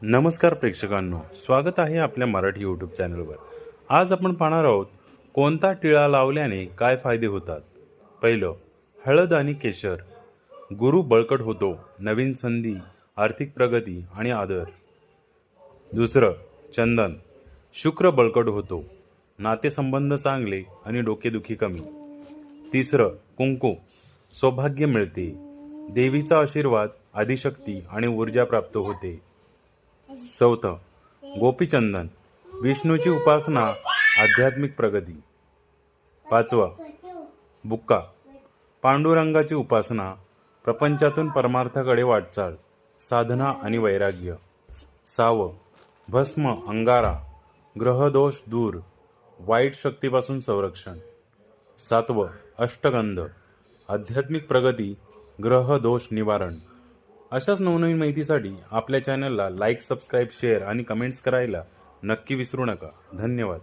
नमस्कार प्रेक्षकांनो, स्वागत आहे आपल्या मराठी यूट्यूब चॅनलवर। आज आपण पाहणार आहोत कोणता टिळा लावल्याने काय फायदे होतात। पहिलं, हळद आणि केशर। गुरु बळकट होतो, नवीन संधी, आर्थिक प्रगती आणि आदर। दुसरं, चंदन। शुक्र बळकट होतो, नातेसंबंध चांगले आणि डोकेदुखी कमी। तिसरं, कुंकू। सौभाग्य मिळते, देवीचा आशीर्वाद, आदिशक्ती आणि ऊर्जा प्राप्त होते। चौथं, गोपीचंदन। विष्णूची उपासना, आध्यात्मिक प्रगती। पाचवा, बुक्का। पांडुरंगाची उपासना, प्रपंचातून परमार्थाकडे वाटचाल, साधना आणि वैराग्य। सहावं, भस्म अंगारा। ग्रहदोष दूर, वाईट शक्तीपासून संरक्षण। सातवं, अष्टगंध। आध्यात्मिक प्रगती, ग्रह दोष निवारण। अशाच नवनवीन माहितीसाठी आपल्या चॅनलला लाईक, सबस्क्राईब, शेअर आणि कमेंट्स करायला नक्की विसरू नका। धन्यवाद।